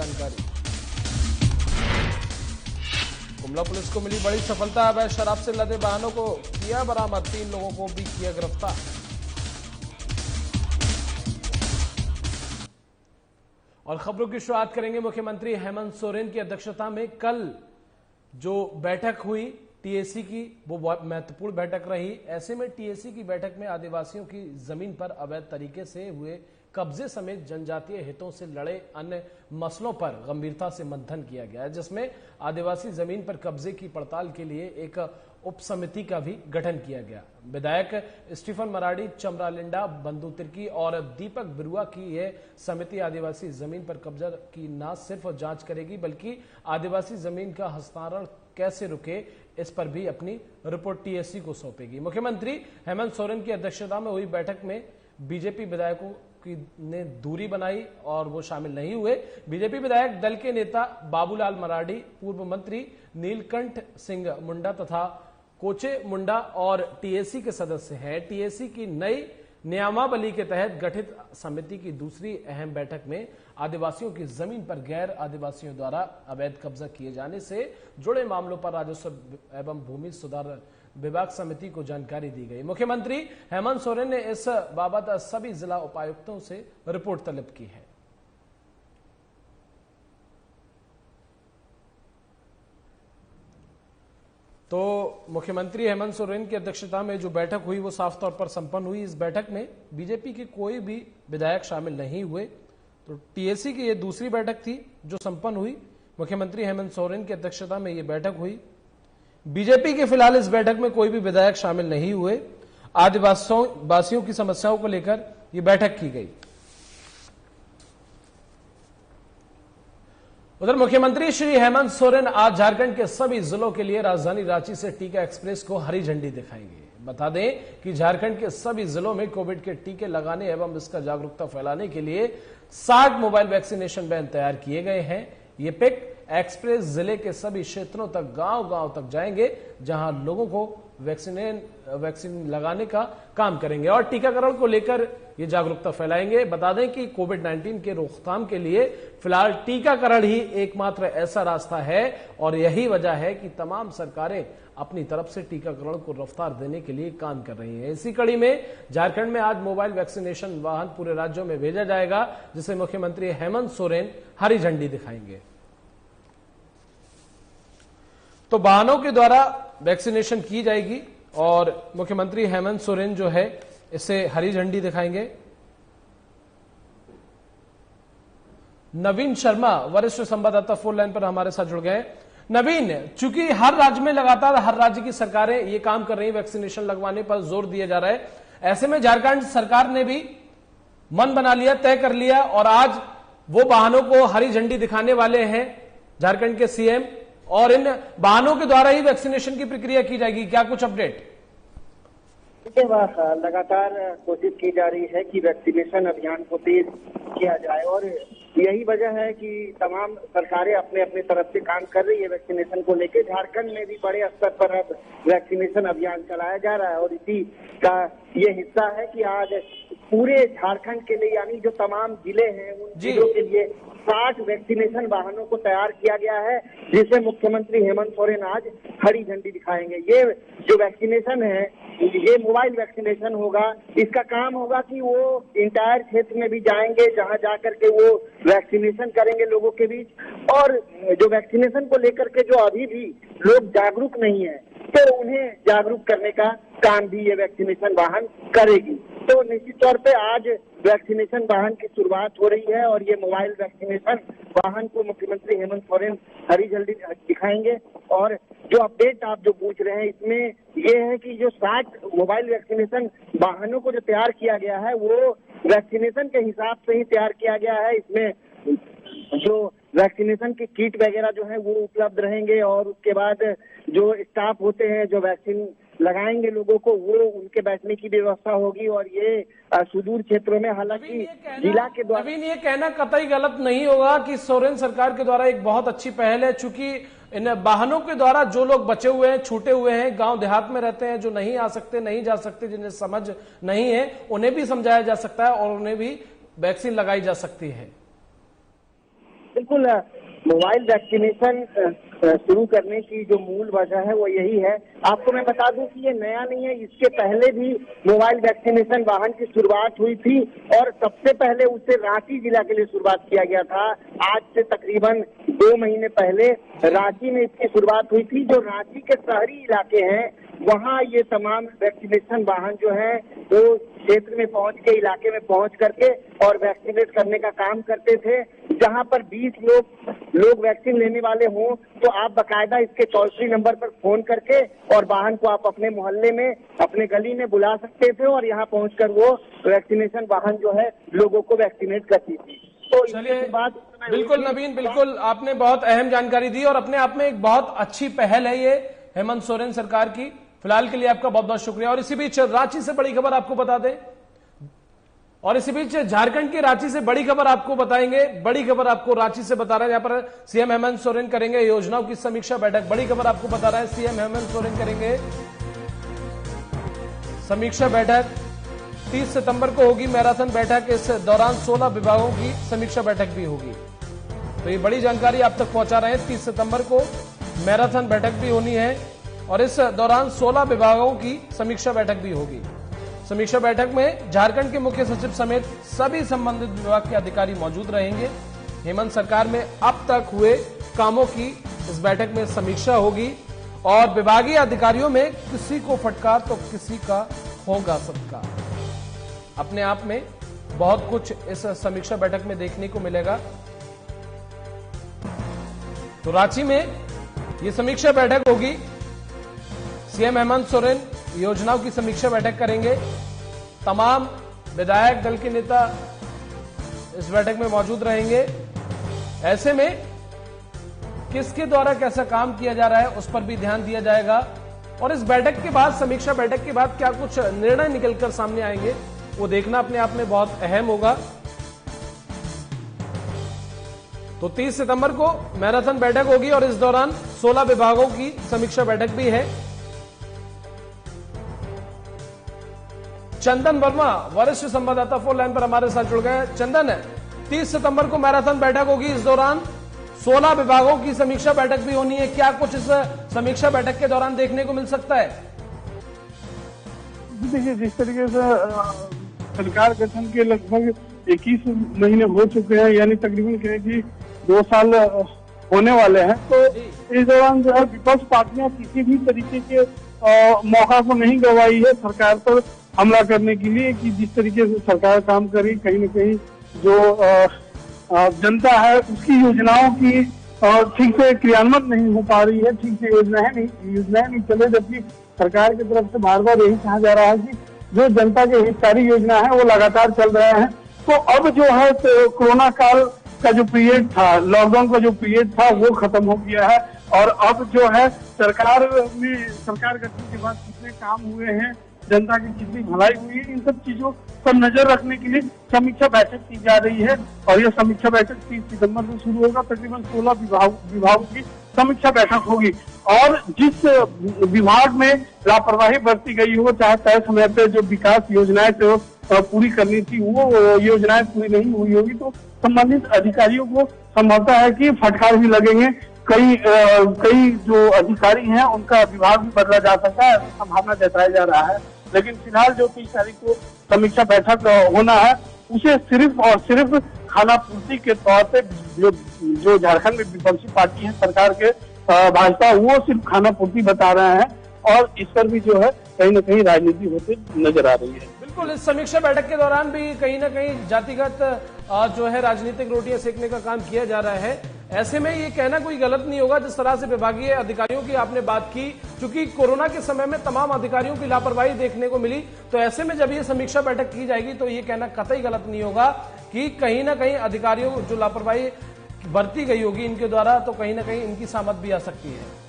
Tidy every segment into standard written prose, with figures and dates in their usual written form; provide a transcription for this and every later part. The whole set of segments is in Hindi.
जानकारी। गुमला पुलिस को मिली बड़ी सफलता, अवैध शराब से लदे वाहनों को किया बरामद, 3 लोगों को भी किया गिरफ्तार। और खबरों की शुरुआत करेंगे मुख्यमंत्री हेमंत सोरेन की अध्यक्षता में कल जो बैठक हुई टीएसी की, वो बहुत महत्वपूर्ण बैठक रही। ऐसे में टीएसी की बैठक में आदिवासियों की जमीन पर अवैध तरीके से हुए कब्जे समेत जनजातीय हितों से लड़े अन्य मसलों पर गंभीरता से मंथन किया गया है, जिसमें आदिवासी जमीन पर कब्जे की पड़ताल के लिए एक उप समिति का भी गठन किया गया। विधायक स्टीफन मराडी, चमरालिंडा, बंधु तिर्की और दीपक बिरुआ की यह समिति आदिवासी जमीन पर कब्जा की न सिर्फ जांच करेगी बल्कि आदिवासी जमीन का हस्तांतरण कैसे रुके इस पर भी अपनी रिपोर्ट टीएससी को सौंपेगी। मुख्यमंत्री हेमंत सोरेन की अध्यक्षता में हुई बैठक में बीजेपी विधायकों की ने दूरी बनाई और वो शामिल नहीं हुए। बीजेपी विधायक दल के नेता बाबूलाल मराडी, पूर्व मंत्री नीलकंठ सिंह मुंडा तथा कोचे मुंडा और टीएसी के सदस्य हैं। टीएसी की नई नियमावली के तहत गठित समिति की दूसरी अहम बैठक में आदिवासियों की जमीन पर गैर आदिवासियों द्वारा अवैध कब्जा किए जाने से जुड़े मामलों पर राजस्व एवं भूमि सुधार विभाग समिति को जानकारी दी गई। मुख्यमंत्री हेमंत सोरेन ने इस बाबत सभी जिला उपायुक्तों से रिपोर्ट तलब की है। तो मुख्यमंत्री हेमंत सोरेन की अध्यक्षता में जो बैठक हुई वो साफ तौर पर संपन्न हुई। इस बैठक में बीजेपी के कोई भी विधायक शामिल नहीं हुए। तो टीएसी की ये दूसरी बैठक थी जो संपन्न हुई। मुख्यमंत्री हेमंत सोरेन की अध्यक्षता में ये बैठक हुई। बीजेपी के फिलहाल इस बैठक में कोई भी विधायक शामिल नहीं हुए। आदिवासियों की समस्याओं को लेकर ये बैठक की गई। उधर मुख्यमंत्री श्री हेमंत सोरेन आज झारखंड के सभी जिलों के लिए राजधानी रांची से टीका एक्सप्रेस को हरी झंडी दिखाएंगे। बता दें कि झारखंड के सभी जिलों में कोविड के टीके लगाने एवं इसका जागरूकता फैलाने के लिए 60 मोबाइल वैक्सीनेशन वैन तैयार किए गए हैं। ये पिक एक्सप्रेस जिले के सभी क्षेत्रों तक, गांव-गांव तक जाएंगे, जहां लोगों को वैक्सीन लगाने का काम करेंगे और टीकाकरण को लेकर ये जागरूकता फैलाएंगे। बता दें कि कोविड-19 के रोकथाम के लिए फिलहाल टीकाकरण ही एकमात्र ऐसा रास्ता है और यही वजह है कि तमाम सरकारें अपनी तरफ से टीकाकरण को रफ्तार देने के लिए काम कर रही हैं। इसी कड़ी में झारखंड में आज मोबाइल वैक्सीनेशन वाहन पूरे राज्यों में भेजा जाएगा, जिसे मुख्यमंत्री हेमंत सोरेन हरी झंडी दिखाएंगे। तो वाहनों के द्वारा वैक्सीनेशन की जाएगी और मुख्यमंत्री हेमंत सोरेन जो है इसे हरी झंडी दिखाएंगे। नवीन शर्मा वरिष्ठ संवाददाता फोन लाइन पर हमारे साथ जुड़ गए। नवीन, चूंकि हर राज्य में लगातार हर राज्य की सरकारें ये काम कर रही है, वैक्सीनेशन लगवाने पर जोर दिया जा रहा है, ऐसे में झारखंड सरकार ने भी मन बना लिया, तय कर लिया और आज वो वाहनों को हरी झंडी दिखाने वाले हैं झारखंड के सीएम और इन वाहनों के द्वारा ही वैक्सीनेशन की प्रक्रिया की जाएगी। क्या कुछ अपडेट? लगातार कोशिश की जा रही है कि वैक्सीनेशन अभियान को तेज किया जाए और यही वजह है कि तमाम सरकारें अपने अपने तरफ से काम कर रही है वैक्सीनेशन को लेकर। झारखंड में भी बड़े स्तर पर अब वैक्सीनेशन अभियान चलाया जा रहा है और इसी का ये हिस्सा है कि आज पूरे झारखंड के लिए यानी जो तमाम जिले हैं उन जिलों के लिए 60 वैक्सीनेशन वाहनों को तैयार किया गया है, जिसे मुख्यमंत्री हेमंत सोरेन आज हरी झंडी दिखाएंगे। ये जो वैक्सीनेशन है ये मोबाइल वैक्सीनेशन होगा। इसका काम होगा कि वो इंटायर क्षेत्र में भी जाएंगे, जहां जाकर के वो वैक्सीनेशन करेंगे लोगों के बीच। और जो वैक्सीनेशन को लेकर के जो अभी भी लोग जागरूक नहीं है तो उन्हें जागरूक करने का काम भी ये वैक्सीनेशन वाहन करेगी। तो निश्चित तौर पे आज वैक्सीनेशन वाहन की शुरुआत हो रही है और ये मोबाइल वैक्सीनेशन वाहन को मुख्यमंत्री हेमंत सोरेन हरी झंडी दिखाएंगे। और जो अपडेट आप जो पूछ रहे हैं इसमें ये है कि जो 60 मोबाइल वैक्सीनेशन वाहनों को जो तैयार किया गया है वो वैक्सीनेशन के हिसाब से ही तैयार किया गया है। इसमें जो वैक्सीनेशन की किट वगैरह जो है वो उपलब्ध रहेंगे और उसके बाद जो स्टाफ होते हैं जो वैक्सीन लगाएंगे लोगों को वो उनके बैठने की व्यवस्था होगी। और ये सुदूर क्षेत्रों में हालांकि जिला के द्वारा नवीन ये कहना कतई गलत नहीं होगा कि सोरेन सरकार के द्वारा एक बहुत अच्छी पहल है, चूंकि इन वाहनों के द्वारा जो लोग बचे हुए हैं, छूटे हुए हैं, गांव देहात में रहते हैं, जो नहीं आ सकते, नहीं जा सकते, जिन्हें समझ नहीं है, उन्हें भी समझाया जा सकता है और उन्हें भी वैक्सीन लगाई जा सकती है। बिल्कुल मोबाइल वैक्सीनेशन शुरू करने की जो मूल वजह है वो यही है। आपको मैं बता दूं कि ये नया नहीं है, इसके पहले भी मोबाइल वैक्सीनेशन वाहन की शुरुआत हुई थी और सबसे पहले उससे रांची जिला के लिए शुरुआत किया गया था। आज से तकरीबन 2 महीने पहले रांची में इसकी शुरुआत हुई थी। जो रांची के शहरी इलाके हैं वहाँ ये तमाम वैक्सीनेशन वाहन जो है वो क्षेत्र में पहुंच के, इलाके में पहुंच करके और वैक्सीनेट करने का काम करते थे। जहां पर 20 लोग वैक्सीन लेने वाले हों तो आप बकायदा इसके टोल फ्री नंबर पर फोन करके और वाहन को आप अपने मोहल्ले में, अपने गली में बुला सकते थे और यहाँ पहुंचकर वो वैक्सीनेशन वाहन जो है लोगों को वैक्सीनेट करती थी। तो चलिए, बिल्कुल नवीन, बिल्कुल आपने बहुत अहम जानकारी दी और अपने आप में एक बहुत अच्छी पहल है ये हेमंत सोरेन सरकार की। फिलहाल के लिए आपका बहुत बहुत शुक्रिया। और इसी बीच रांची से बड़ी खबर आपको बता दें, और इसी बीच झारखंड की रांची से बड़ी खबर आपको बताएंगे। बड़ी खबर आपको रांची से बता रहा है, यहाँ पर सीएम हेमंत सोरेन करेंगे योजनाओं की समीक्षा बैठक। बड़ी खबर आपको बता रहा है, सीएम हेमंत सोरेन करेंगे समीक्षा बैठक। 30 सितंबर को होगी मैराथन बैठक। इस दौरान 16 विभागों की समीक्षा बैठक भी होगी। तो ये बड़ी जानकारी आप तक पहुंचा रहे हैं। 30 सितंबर को मैराथन बैठक भी होनी है और इस दौरान 16 विभागों की समीक्षा बैठक भी होगी। समीक्षा बैठक में झारखंड के मुख्य सचिव समेत सभी संबंधित विभाग के अधिकारी मौजूद रहेंगे। हेमंत सरकार में अब तक हुए कामों की इस बैठक में समीक्षा होगी और विभागीय अधिकारियों में किसी को फटकार तो किसी का होगा सत्कार। अपने आप में बहुत कुछ इस समीक्षा बैठक में देखने को मिलेगा। तो रांची में यह समीक्षा बैठक होगी। सीएम हेमंत सोरेन योजनाओं की समीक्षा बैठक करेंगे। तमाम विधायक दल के नेता इस बैठक में मौजूद रहेंगे। ऐसे में किसके द्वारा कैसा काम किया जा रहा है उस पर भी ध्यान दिया जाएगा और इस बैठक के बाद, समीक्षा बैठक के बाद क्या कुछ निर्णय निकलकर सामने आएंगे वो देखना अपने आप में बहुत अहम होगा। तो 30 सितंबर को मैराथन बैठक होगी और इस दौरान 16 विभागों की समीक्षा बैठक भी है। चंदन वर्मा वरिष्ठ संवाददाता फोन लाइन पर हमारे साथ जुड़ गए। चंदन, 30 सितंबर को मैराथन बैठक होगी, इस दौरान 16 विभागों की समीक्षा बैठक भी होनी है। क्या कुछ इस समीक्षा बैठक के दौरान देखने को मिल सकता है? देखिए, जिस तरीके से सरकार गठन के लगभग 21 महीने हो चुके हैं, यानी तकरीबन कहें कि 2 साल होने वाले हैं, तो इस दौरान जो है विपक्ष पार्टियां किसी भी तरीके के मौका को नहीं गंवाई है सरकार पर हमला करने के लिए कि जिस तरीके से सरकार काम करी, कहीं न कहीं जो जनता है उसकी योजनाओं की ठीक से क्रियान्वयन नहीं हो पा रही है, ठीक से योजनाएं नहीं चले, जबकि सरकार की तरफ से बार बार यही कहा जा रहा है कि जो जनता के हितकारी योजना है वो लगातार चल रहे हैं। तो अब जो है तो कोरोना काल का जो पीरियड था, लॉकडाउन का जो पीरियड था वो खत्म हो गया है और अब जो है सरकार गठन के बाद कितने काम हुए हैं, जनता की कितनी भलाई हुई है, इन सब चीजों पर नजर रखने के लिए समीक्षा बैठक की जा रही है और यह समीक्षा बैठक 30 सितंबर से शुरू होगा। तकरीबन 16 विभागों की समीक्षा बैठक होगी और जिस विभाग में लापरवाही बरती गई हो, चाहे तय समय पे जो विकास योजनाएं तो पूरी करनी थी वो योजनाएं पूरी नहीं हुई होगी, तो संबंधित अधिकारियों को संभवता है कि फटकार भी लगेंगे। कई जो अधिकारी हैं उनका विभाग भी बदला जा सकता है, संभावना जताया जा रहा है। लेकिन फिलहाल जो 30 तारीख को समीक्षा बैठक होना है उसे सिर्फ और सिर्फ खाना पूर्ति के तौर पे जो झारखंड में विपक्षी पार्टी है सरकार के भाजपा, वो सिर्फ खाना पूर्ति बता रहे हैं और इस पर भी जो है कहीं न कहीं राजनीति होती नजर आ रही है। बिल्कुल, इस समीक्षा बैठक के दौरान भी कहीं ना कहीं जातिगत जो है राजनीतिक रोटियां सेकने का काम किया जा रहा है। ऐसे में ये कहना कोई गलत नहीं होगा जिस तरह से विभागीय अधिकारियों की आपने बात की, क्योंकि कोरोना के समय में तमाम अधिकारियों की लापरवाही देखने को मिली। तो ऐसे में जब ये समीक्षा बैठक की जाएगी तो ये कहना कतई गलत नहीं होगा कि कहीं ना कहीं अधिकारियों जो लापरवाही बरती गई होगी इनके द्वारा, तो कहीं ना कहीं इनकी सामत भी आ सकती है।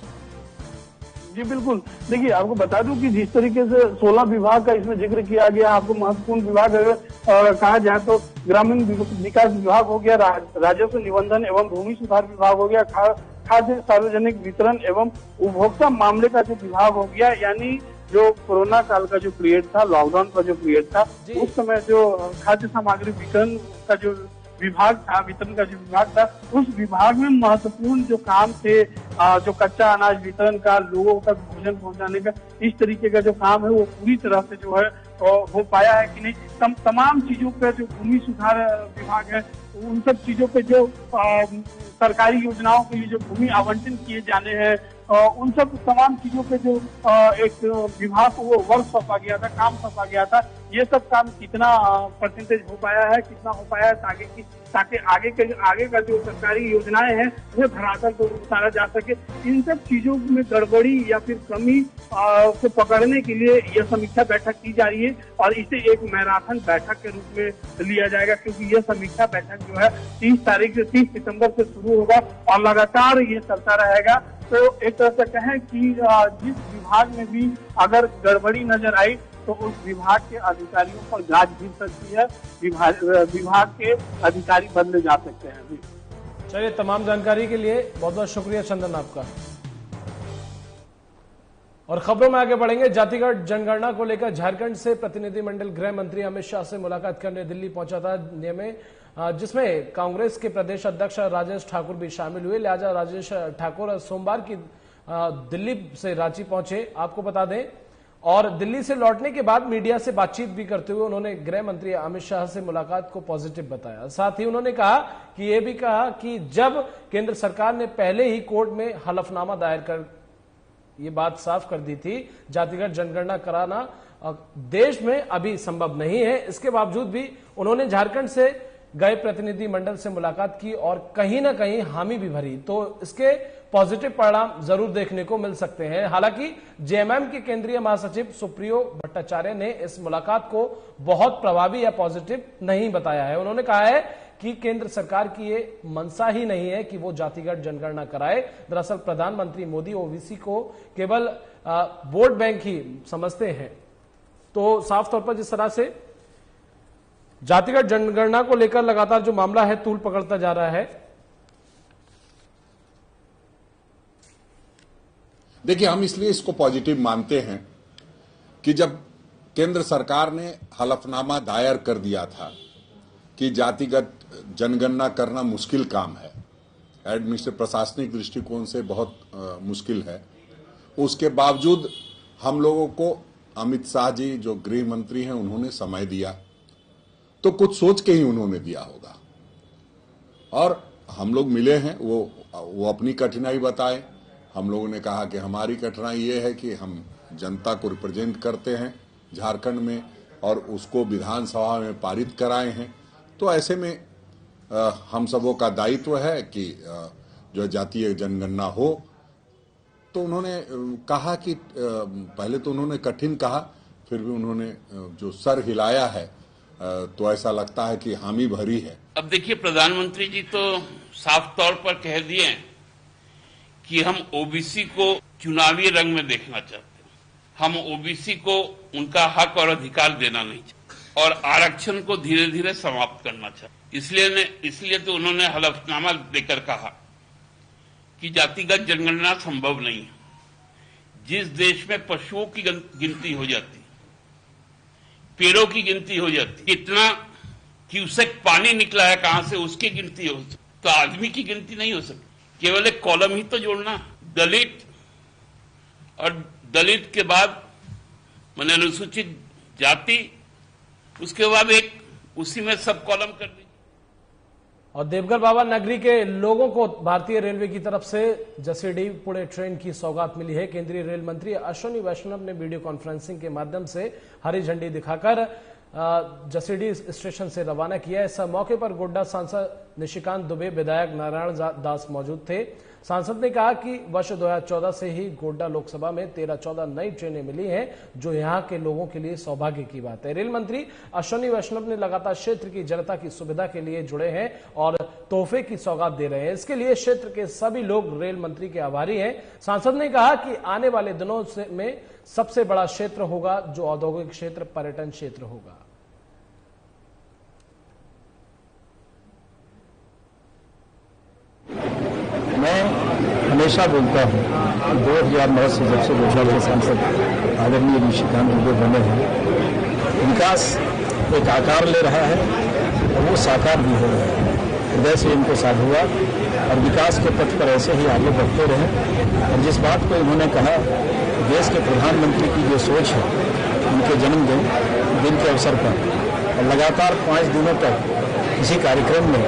जी बिल्कुल, देखिए आपको बता दूं कि जिस तरीके से 16 विभाग का इसमें जिक्र किया गया, आपको महत्वपूर्ण विभाग अगर कहा जाए तो ग्रामीण विकास विभाग हो गया, राजस्व निबंधन एवं भूमि सुधार विभाग हो गया, खाद्य सार्वजनिक वितरण एवं उपभोक्ता मामले का जो विभाग हो गया, यानी जो कोरोना काल का जो पीरियड था, लॉकडाउन का जो पीरियड था, उस समय जो खाद्य सामग्री वितरण का जो विभाग था, वितरण का जो विभाग था, उस विभाग में महत्वपूर्ण जो काम थे, जो कच्चा अनाज वितरण का, लोगों तक भोजन पहुंचाने का, इस तरीके का जो काम है वो पूरी तरह से जो है हो पाया है कि नहीं। तमाम चीजों पे जो भूमि सुधार विभाग है, उन सब चीजों पे जो सरकारी योजनाओं के लिए जो भूमि आवंटन किए जाने हैं, उन सब तमाम चीजों पे जो एक विभाग को वो वर्क सौंपा गया था, काम सौंपा गया था, ये सब काम कितना परसेंटेज हो पाया है, कितना हो पाया है, ताकि आगे का जो सरकारी योजनाएं हैं उन्हें धरातल पर उतारा जा सके। इन सब चीजों में गड़बड़ी या फिर कमी को पकड़ने के लिए यह समीक्षा बैठक की जा रही है और इसे एक मैराथन बैठक के रूप में लिया जाएगा, क्योंकि यह समीक्षा बैठक जो है 30 सितंबर से शुरू होगा और लगातार ये चलता रहेगा। तो एक तरह से कहें कि जिस विभाग में भी अगर गड़बड़ी नजर आई तो उस विभाग के अधिकारियों पर गाज गिर सकती है, विभाग के अधिकारी बदले जा सकते हैं। चलिए, तमाम जानकारी के लिए बहुत बहुत शुक्रिया चंदन आपका। और खबरों में आगे बढ़ेंगे। जातिगत जनगणना को लेकर झारखंड से प्रतिनिधिमंडल गृह मंत्री अमित शाह से मुलाकात करने दिल्ली पहुंचा था, जिसमें कांग्रेस के प्रदेश अध्यक्ष राजेश ठाकुर भी शामिल हुए। लिहाजा राजेश ठाकुर सोमवार की दिल्ली से रांची पहुंचे, आपको बता दें, और दिल्ली से लौटने के बाद मीडिया से बातचीत भी करते हुए उन्होंने गृह मंत्री अमित शाह से मुलाकात को पॉजिटिव बताया। साथ ही उन्होंने कहा कि यह भी कहा कि जब केंद्र सरकार ने पहले ही कोर्ट में हलफनामा दायर कर ये बात साफ कर दी थी, जातिगत जनगणना कराना देश में अभी संभव नहीं है, इसके बावजूद भी उन्होंने झारखंड से गए प्रतिनिधि मंडल से मुलाकात की और कहीं ना कहीं हामी भी भरी, तो इसके पॉजिटिव परिणाम जरूर देखने को मिल सकते हैं। हालांकि जेएमएम के केंद्रीय महासचिव सुप्रियो भट्टाचार्य ने इस मुलाकात को बहुत प्रभावी या पॉजिटिव नहीं बताया है। उन्होंने कहा है कि केंद्र सरकार की ये मंशा ही नहीं है कि वो जातिगत जनगणना कराए। दरअसल प्रधानमंत्री मोदी ओबीसी को केवल वोट बैंक ही समझते हैं। तो साफ तौर पर जिस तरह से जातिगत जनगणना को लेकर लगातार जो मामला है तूल पकड़ता जा रहा है। देखिए, हम इसलिए इसको पॉजिटिव मानते हैं कि जब केंद्र सरकार ने हलफनामा दायर कर दिया था कि जातिगत जनगणना करना मुश्किल काम है, एडमिनिस्ट्रेटिव प्रशासनिक दृष्टिकोण से बहुत मुश्किल है, उसके बावजूद हम लोगों को अमित शाह जी जो गृह मंत्री हैं उन्होंने समय दिया, तो कुछ सोच के ही उन्होंने दिया होगा। और हम लोग मिले हैं, वो अपनी कठिनाई बताए। हम लोगों ने कहा कि हमारी कठिनाई ये है कि हम जनता को रिप्रेजेंट करते हैं झारखंड में और उसको विधानसभा में पारित कराए हैं, तो ऐसे में हम सबों का दायित्व है कि जो जातीय जनगणना हो। तो उन्होंने कहा कि पहले तो उन्होंने कठिन कहा, फिर भी उन्होंने जो सर हिलाया है तो ऐसा लगता है कि हामी भरी है। अब देखिए, प्रधानमंत्री जी तो साफ तौर पर कह दिए कि हम ओबीसी को चुनावी रंग में देखना चाहते हैं, हम ओबीसी को उनका हक और अधिकार देना नहीं चाहते और आरक्षण को धीरे धीरे समाप्त करना चाहते। इसलिए तो उन्होंने हलफनामा देकर कहा कि जातिगत जनगणना संभव नहीं है। जिस देश में पशुओं की गिनती हो जाती, पेड़ों की गिनती हो जाती, कितना क्यूसेक पानी निकला है कहां से उसकी गिनती हो सकती, तो आदमी की गिनती नहीं हो सकती। केवल एक कॉलम ही तो जोड़ना, दलित और दलित के बाद मैंने अनुसूचित जाति, उसके बाद एक उसी में सब कॉलम कर दी। और देवघर बाबा नगरी के लोगों को भारतीय रेलवे की तरफ से जसीडीह पुणे ट्रेन की सौगात मिली है। केंद्रीय रेल मंत्री अश्विनी वैष्णव ने वीडियो कॉन्फ्रेंसिंग के माध्यम से हरी झंडी दिखाकर जसीडीह स्टेशन से रवाना किया। इस मौके पर गोड्डा सांसद निशिकांत दुबे, विधायक नारायण दास मौजूद थे। सांसद ने कहा कि वर्ष 2014 से ही गोड्डा लोकसभा में 13-14 नई ट्रेनें मिली हैं, जो यहां के लोगों के लिए सौभाग्य की बात है। रेल मंत्री अश्विनी वैष्णव ने लगातार क्षेत्र की जनता की सुविधा के लिए जुड़े हैं और तोहफे की सौगात दे रहे हैं। इसके लिए क्षेत्र के सभी लोग रेल मंत्री के आभारी हैं। सांसद ने कहा कि आने वाले दिनों में सबसे बड़ा क्षेत्र होगा जो औद्योगिक क्षेत्र, पर्यटन क्षेत्र होगा। मैं हमेशा बोलता हूँ 2009 से जब से गोड्डा के सांसद आदरणीय निशिकांत दुबे बने हैं, विकास एक आकार ले रहा है और वो साकार भी हो रहा है। हृदय से इनको साधुवाद और विकास के पथ पर ऐसे ही आगे बढ़ते रहें। और जिस बात को इन्होंने कहा, देश के प्रधानमंत्री की जो सोच है, उनके जन्मदिन के अवसर पर और लगातार 5 दिनों तक इसी कार्यक्रम में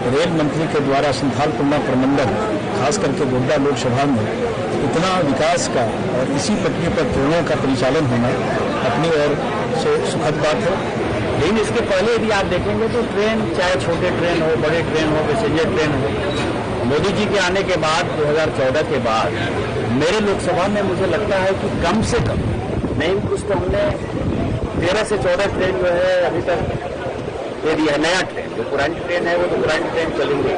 रेल मंत्री के द्वारा संथालकुंडा प्रमंडल, खास करके गोड्डा लोकसभा में इतना विकास का और इसी पटरी पर ट्रेनों का परिचालन होना अपनी ओर से सुखद बात है। लेकिन इसके पहले यदि आप देखेंगे तो ट्रेन, चाहे छोटे ट्रेन हो, बड़े ट्रेन हो, पैसेंजर ट्रेन हो, मोदी जी के आने के बाद 2014 के बाद मेरे लोकसभा में मुझे लगता है कि कम से कम नहीं कुछ तो हमने 13 से 14 ट्रेन जो है अभी तक दे दिया है। नया ट्रेन, जो पुरानी ट्रेन है वो तो पुरानी ट्रेन चलेंगे,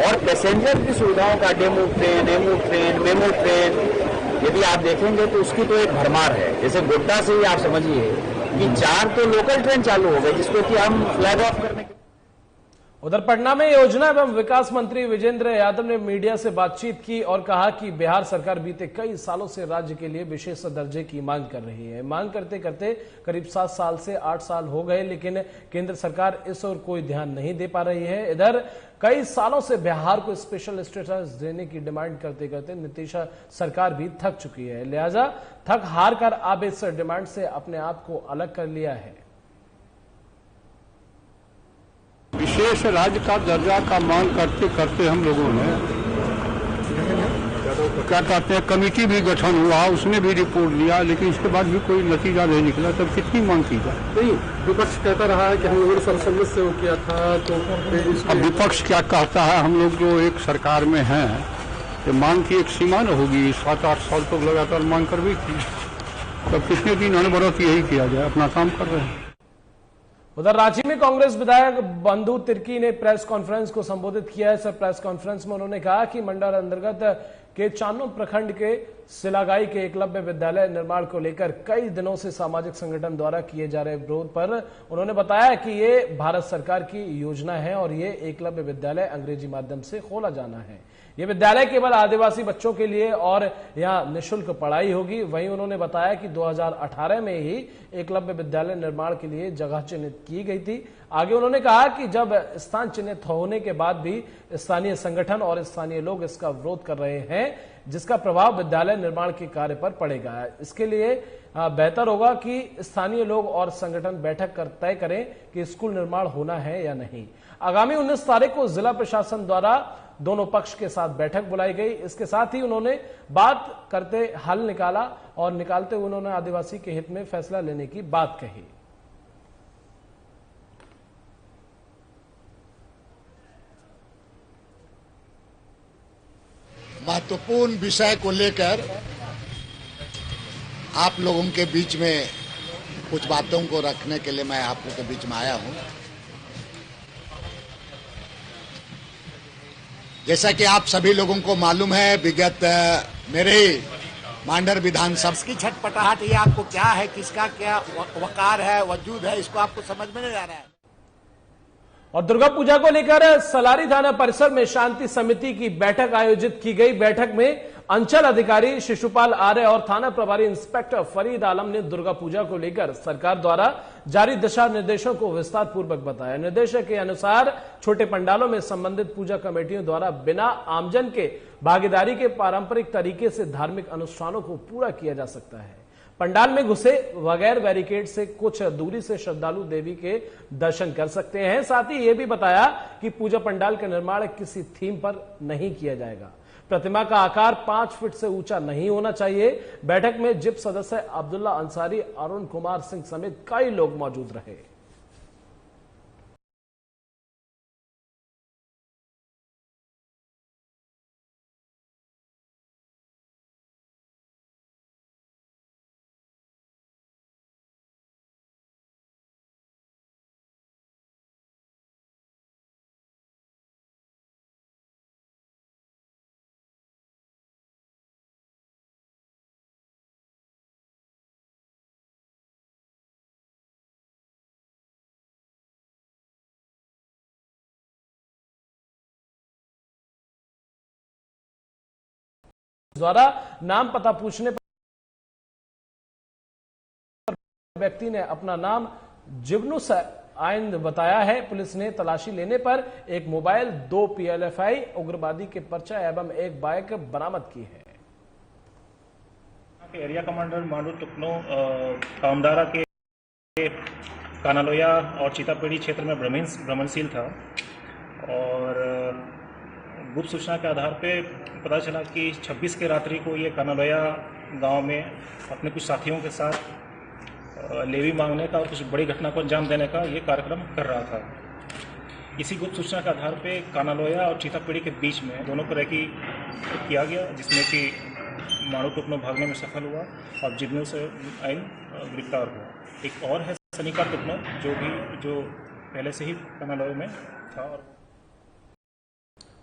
और पैसेंजर की सुविधाओं का DEMU train, EMU train, MEMU train यदि आप देखेंगे तो उसकी तो एक भरमार है। जैसे गोड्डा से ही आप समझिए कि 4 तो लोकल ट्रेन चालू हो गई, जिसको कि हम फ्लैग ऑफ करने के। उधर पटना में योजना एवं विकास मंत्री विजेंद्र यादव ने मीडिया से बातचीत की और कहा कि बिहार सरकार बीते कई सालों से राज्य के लिए विशेष दर्जे की मांग कर रही है। मांग करते करते करीब 7 साल से 8 साल हो गए, लेकिन केंद्र सरकार इस ओर कोई ध्यान नहीं दे पा रही है। इधर कई सालों से बिहार को स्पेशल स्टेटस देने की डिमांड करते करते नीतीश सरकार भी थक चुकी है, लिहाजा थक हार कर अब इस डिमांड से अपने आप को अलग कर लिया है। विशेष राज्य का दर्जा का मांग करते करते हम लोगों ने क्या कहते हैं कमेटी भी गठन हुआ, उसने भी रिपोर्ट लिया, लेकिन इसके बाद भी कोई नतीजा नहीं निकला। तब कितनी मांग की जाए? नहीं, विपक्ष कहता रहा है कि हम लोगों ने सर्वसम्मति से वो किया था, तो अब विपक्ष क्या कहता है? हम लोग जो एक सरकार में हैं, तो मांग की एक सीमा न होगी। 7-8 साल तक लगातार मांग कर भी की, तब कितने दिन अनवरत यही किया जाए, अपना काम कर रहे हैं। उधर रांची में कांग्रेस विधायक बंधु तिर्की ने प्रेस कॉन्फ्रेंस को संबोधित किया है। इस प्रेस कॉन्फ्रेंस में उन्होंने कहा कि मंडल अंतर्गत के चानो प्रखंड के सिलागाई के एकलव्य विद्यालय निर्माण को लेकर कई दिनों से सामाजिक संगठन द्वारा किए जा रहे विरोध पर उन्होंने बताया कि ये भारत सरकार की योजना है और ये एकलव्य विद्यालय अंग्रेजी माध्यम से खोला जाना है। ये विद्यालय केवल आदिवासी बच्चों के लिए और यहाँ निःशुल्क पढ़ाई होगी। वहीं उन्होंने बताया कि 2018 में ही एकलव्य विद्यालय निर्माण के लिए जगह चिन्हित की गई थी। आगे उन्होंने कहा कि जब स्थान चिन्हित होने के बाद भी स्थानीय संगठन और स्थानीय लोग इसका विरोध कर रहे हैं, जिसका प्रभाव विद्यालय निर्माण के कार्य पर पड़ेगा। इसके लिए बेहतर होगा कि स्थानीय लोग और संगठन बैठक कर तय करें कि स्कूल निर्माण होना है या नहीं। आगामी 19 तारीख को जिला प्रशासन द्वारा दोनों पक्ष के साथ बैठक बुलाई गई। इसके साथ ही उन्होंने बात करते हल निकाला और निकालते हुए उन्होंने आदिवासी के हित में फैसला लेने की बात कही। महत्वपूर्ण विषय को लेकर आप लोगों के बीच में कुछ बातों को रखने के लिए मैं आप लोगों के बीच में आया हूं। जैसा कि आप सभी लोगों को मालूम है, विगत मेरे मांडर विधानसभा की छटपटाहट ये आपको क्या है, किसका क्या वकार है, वजूद है, इसको आपको समझ में नहीं आ रहा है। और दुर्गा पूजा को लेकर सलारी थाना परिसर में शांति समिति की बैठक आयोजित की गई। बैठक में अंचल अधिकारी शिशुपाल आर्य और थाना प्रभारी इंस्पेक्टर फरीद आलम ने दुर्गा पूजा को लेकर सरकार द्वारा जारी दिशा निर्देशों को विस्तार पूर्वक बताया। निर्देशों के अनुसार छोटे पंडालों में संबंधित पूजा कमेटियों द्वारा बिना आमजन के भागीदारी के पारंपरिक तरीके से धार्मिक अनुष्ठानों को पूरा किया जा सकता है। पंडाल में घुसे बगैर बैरिकेड से कुछ दूरी से श्रद्धालु देवी के दर्शन कर सकते हैं। साथ ही यह भी बताया कि पूजा पंडाल का निर्माण किसी थीम पर नहीं किया जाएगा। प्रतिमा का आकार 5 फीट से ऊंचा नहीं होना चाहिए। बैठक में जिप सदस्य अब्दुल्ला अंसारी, अरुण कुमार सिंह समेत कई लोग मौजूद रहे। द्वारा नाम पता पूछने पर व्यक्ति ने अपना नाम जिग्नुस आइंद बताया है। पुलिस ने तलाशी लेने पर एक मोबाइल, 2 PLFI उग्रवादी के पर्चा एवं एक बाइक बरामद की है। एरिया कमांडर मांडू टुकनो कामदारा के कानालोया और चीतापेड़ी क्षेत्र में भ्रमणशील था और गुप्त सूचना के आधार पे पता चला कि 26 के रात्रि को ये कानालोया गांव में अपने कुछ साथियों के साथ लेवी मांगने का और कुछ बड़ी घटना को अंजाम देने का ये कार्यक्रम कर रहा था। इसी गुप्त सूचना के आधार पे कानालोया और चीतापेड़ी के बीच में दोनों पर रेकी किया गया, जिसमें कि मांडू टुकनो भागने में सफल हुआ और जिग्नल से आइन गिरफ्तार हुआ। एक और है सनिका टुकनो जो पहले से ही कानालोया में था।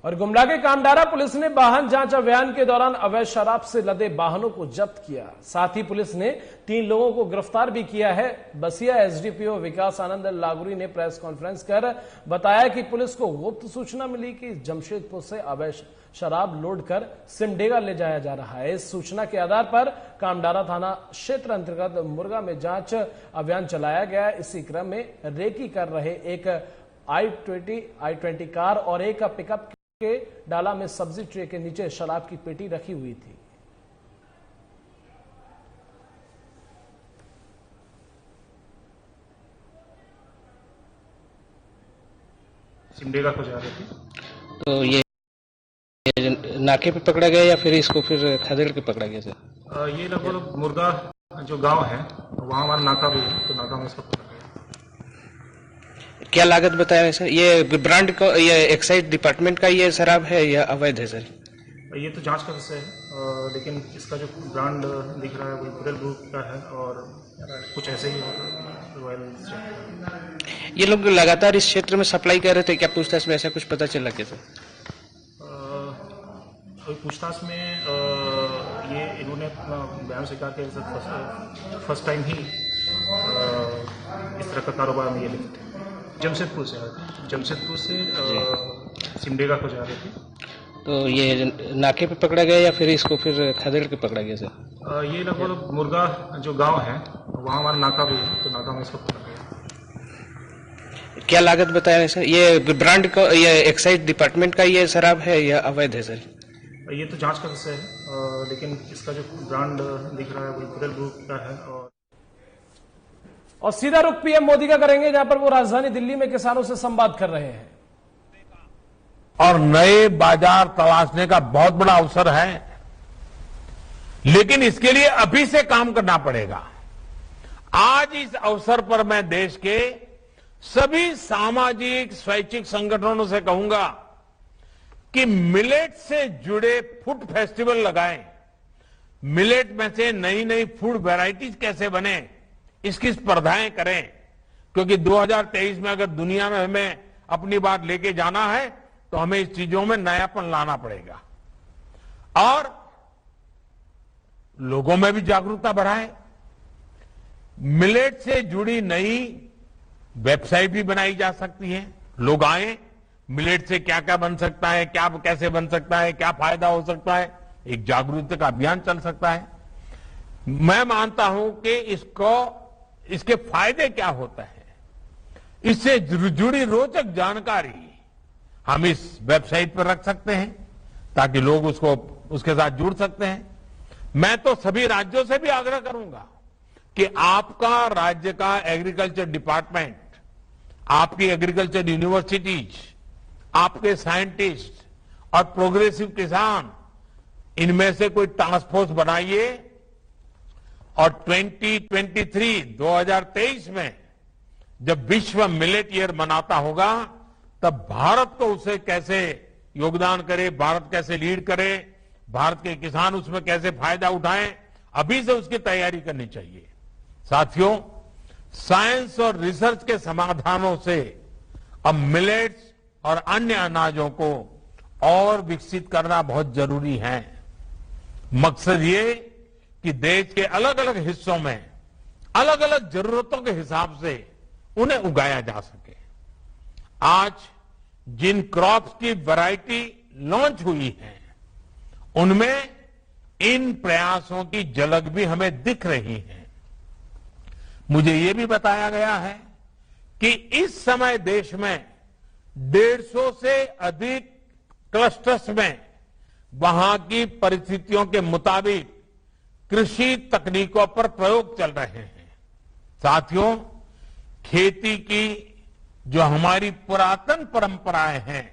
और गुमला के कामडारा पुलिस ने वाहन जांच अभियान के दौरान अवैध शराब से लदे वाहनों को जब्त किया। साथ ही पुलिस ने 3 लोगों को गिरफ्तार भी किया है। बसिया SDPO विकास आनंद लागुरी ने प्रेस कॉन्फ्रेंस कर बताया कि पुलिस को गुप्त सूचना मिली कि जमशेदपुर से अवैध शराब लोड कर सिमडेगा ले जाया जा रहा है। इस सूचना के आधार पर कामडारा थाना क्षेत्र अंतर्गत मुर्गा में जांच अभियान चलाया गया। इसी क्रम में रेकी कर रहे एक i20 कार और एक पिकअप के डाला में सब्जी ट्रे के नीचे शराब की पेटी रखी हुई थी। सिमडेगा को जा रही थी, तो ये नाके पे पकड़ा गया या फिर इसको फिर खदेड़ के पकड़ा गया सर? ये लगभग मुर्गा जो गांव है वहाँ हमारा नाका भी है, तो नाका में इसको पकड़ा गया। क्या लागत बताया सर? ये ब्रांड को, ये एक्साइज डिपार्टमेंट का ये शराब है या अवैध है सर? ये तो जांच का विषय है, लेकिन इसका जो ब्रांड दिख रहा है वो इम्पीरियल ग्रुप का है और कुछ ऐसे ही रॉयल। ये लोग लगातार इस क्षेत्र में सप्लाई कर रहे थे, क्या पूछताछ में ऐसा कुछ पता चला क्या सर? पूछताछ में ये इन्होंने अपना बयान स्वीकार किया, फर्स्ट टाइम ही इस तरह का कारोबार में ये लिखे थे। जमशेदपुर से सिमडेगा को जा रही थी, तो ये नाके पे पकड़ा गया या फिर इसको फिर खदेड़ के पकड़ा गया सर? ये लगभग मुर्गा जो गांव है वहाँ हमारा नाका भी है, तो नाका में इसको पकड़ा गया। क्या लागत बताया सर? ये ब्रांड को, ये एक्साइज डिपार्टमेंट का ये शराब है या अवैध है सर? ये तो जांच का विषय है, लेकिन इसका जो ब्रांड दिख रहा है वो इम्पीरियल ग्रुप का है। और सीधा रुख PM मोदी का करेंगे, जहां पर वो राजधानी दिल्ली में किसानों से संवाद कर रहे हैं। और नए बाजार तलाशने का बहुत बड़ा अवसर है, लेकिन इसके लिए अभी से काम करना पड़ेगा। आज इस अवसर पर मैं देश के सभी सामाजिक स्वैच्छिक संगठनों से कहूंगा कि मिलेट से जुड़े फूड फेस्टिवल लगाएं। मिलेट में से नई नई फूड वैरायटीज कैसे बने, इसकी स्पर्धाएं करें, क्योंकि 2023 में अगर दुनिया में हमें अपनी बात लेके जाना है तो हमें इस चीजों में नयापन लाना पड़ेगा और लोगों में भी जागरूकता बढ़ाएं। मिलेट से जुड़ी नई वेबसाइट भी बनाई जा सकती है। लोग आए, मिलेट से क्या क्या बन सकता है, क्या कैसे बन सकता है, क्या फायदा हो सकता है, एक जागरूकता का अभियान चल सकता है। मैं मानता हूं कि इसके फायदे क्या होते हैं, इससे जुड़ी रोचक जानकारी हम इस वेबसाइट पर रख सकते हैं ताकि लोग उसके साथ जुड़ सकते हैं। मैं तो सभी राज्यों से भी आग्रह करूंगा कि आपका राज्य का एग्रीकल्चर डिपार्टमेंट, आपकी एग्रीकल्चर यूनिवर्सिटीज, आपके साइंटिस्ट और प्रोग्रेसिव किसान, इनमें से कोई टास्क फोर्स बनाइए और 2023 में जब विश्व मिलेट ईयर मनाता होगा तब भारत को उसे कैसे योगदान करे, भारत कैसे लीड करे, भारत के किसान उसमें कैसे फायदा उठाएं, अभी से उसकी तैयारी करनी चाहिए। साथियों, साइंस और रिसर्च के समाधानों से अब मिलेट्स और अन्य अनाजों को और विकसित करना बहुत जरूरी है। मकसद ये कि देश के अलग अलग हिस्सों में अलग अलग जरूरतों के हिसाब से उन्हें उगाया जा सके। आज जिन क्रॉप्स की वैरायटी लॉन्च हुई है उनमें इन प्रयासों की झलक भी हमें दिख रही है। मुझे ये भी बताया गया है कि इस समय देश में 150 से अधिक क्लस्टर्स में वहां की परिस्थितियों के मुताबिक कृषि तकनीकों पर प्रयोग चल रहे हैं। साथियों, खेती की जो हमारी पुरातन परंपराएं हैं,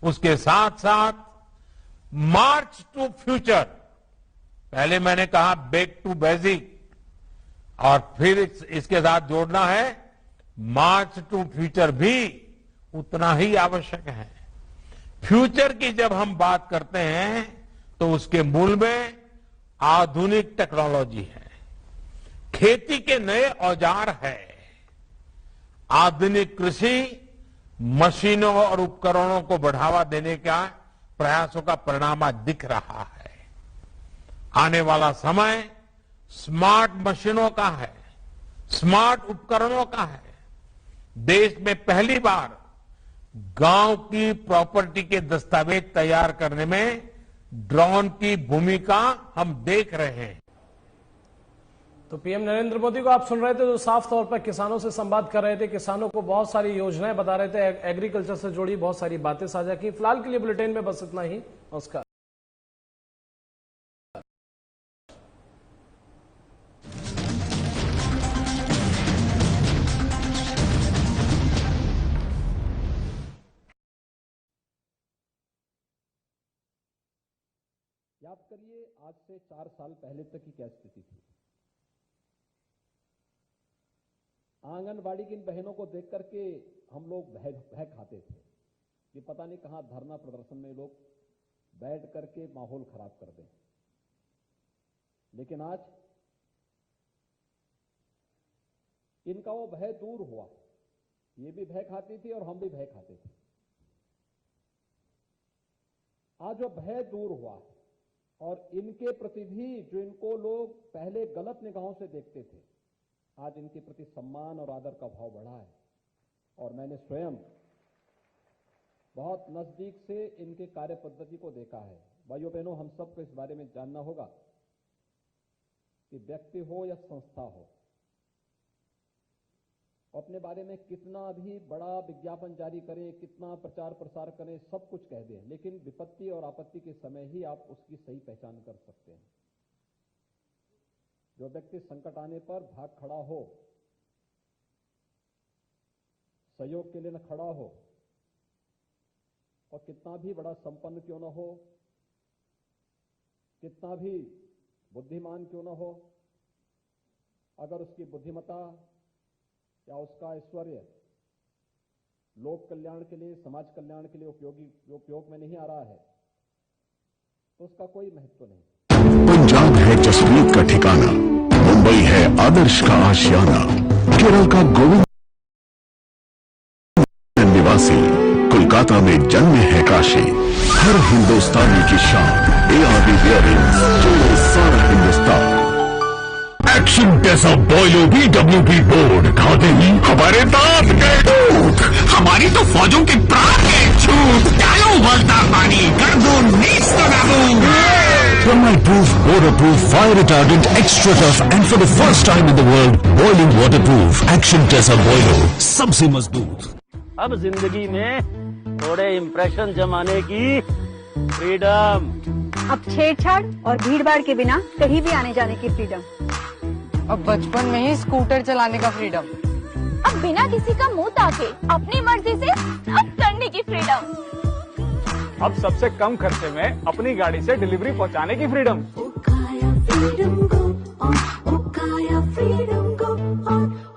उसके साथ साथ मार्च टू फ्यूचर, पहले मैंने कहा बैक टू बेसिक, और फिर इसके साथ जोड़ना है मार्च टू फ्यूचर भी उतना ही आवश्यक है। फ्यूचर की जब हम बात करते हैं तो उसके मूल में आधुनिक टेक्नोलॉजी है, खेती के नए औजार है, आधुनिक कृषि मशीनों और उपकरणों को बढ़ावा देने का प्रयासों का परिणाम आज दिख रहा है। आने वाला समय स्मार्ट मशीनों का है, स्मार्ट उपकरणों का है। देश में पहली बार गांव की प्रॉपर्टी के दस्तावेज तैयार करने में ड्रोन की भूमिका हम देख रहे हैं। तो पीएम नरेंद्र मोदी को आप सुन रहे थे, जो साफ तौर पर किसानों से संवाद कर रहे थे, किसानों को बहुत सारी योजनाएं बता रहे थे, एग्रीकल्चर से जुड़ी बहुत सारी बातें साझा की। फिलहाल के लिए बुलेटिन में बस इतना ही। नमस्कार। याद करिए, आज से 4 साल पहले तक की क्या स्थिति थी। आंगनबाड़ी की इन बहनों को देख करके हम लोग भय खाते थे कि पता नहीं कहां धरना प्रदर्शन में लोग बैठ करके माहौल खराब कर दें। लेकिन आज इनका वो भय दूर हुआ। ये भी भय खाती थी और हम भी भय खाते थे। आज वो भय दूर हुआ और इनके प्रति भी जो इनको लोग पहले गलत निगाहों से देखते थे, आज इनके प्रति सम्मान और आदर का भाव बढ़ा है। और मैंने स्वयं बहुत नजदीक से इनके कार्य पद्धति को देखा है। भाइयों बहनों, हम सबको इस बारे में जानना होगा कि व्यक्ति हो या संस्था हो, अपने बारे में कितना भी बड़ा विज्ञापन जारी करे, कितना प्रचार प्रसार करें, सब कुछ कह दें, लेकिन विपत्ति और आपत्ति के समय ही आप उसकी सही पहचान कर सकते हैं। जो व्यक्ति संकट आने पर भाग खड़ा हो, सहयोग के लिए न खड़ा हो, और कितना भी बड़ा संपन्न क्यों न हो, कितना भी बुद्धिमान क्यों न हो, अगर उसकी बुद्धिमत्ता या उसका ऐश्वर्य लोक कल्याण के लिए, समाज कल्याण के लिए उपयोग में नहीं आ रहा है, तो उसका कोई महत्व नहीं। पंजाब है जसप्रीत का ठिकाना, मुंबई है आदर्श का आशियाना, केरल का गोविंद निवासी, कोलकाता में जन्म है काशी। हर हिंदुस्तानी की शान ARB बियरिंग्स, जो सारा हिंदुस्तान। एक्शन जैसा बॉयलो BWP बोर्ड खाते ही हमारे दांत गए टूट, हमारी तो फौजों के प्राण गए छूट। डालो उबलता पानी, कर दो नीच नाबूद। Termite proof, water proof, fire retardant, extra tough, and for the first time in the world, boiling waterproof. Action Tesa Boilo, सबसे मजबूत। अब जिंदगी में थोड़े इम्प्रेशन जमाने की फ्रीडम। अब छेड़छाड़ और भीड़भाड़ के बिना कहीं भी आने जाने की फ्रीडम। अब बचपन में ही स्कूटर चलाने का फ्रीडम। अब बिना किसी का मुंह ताके अपनी मर्जी से सब करने की फ्रीडम। अब सबसे कम खर्चे में अपनी गाड़ी से डिलीवरी पहुंचाने की फ्रीडम।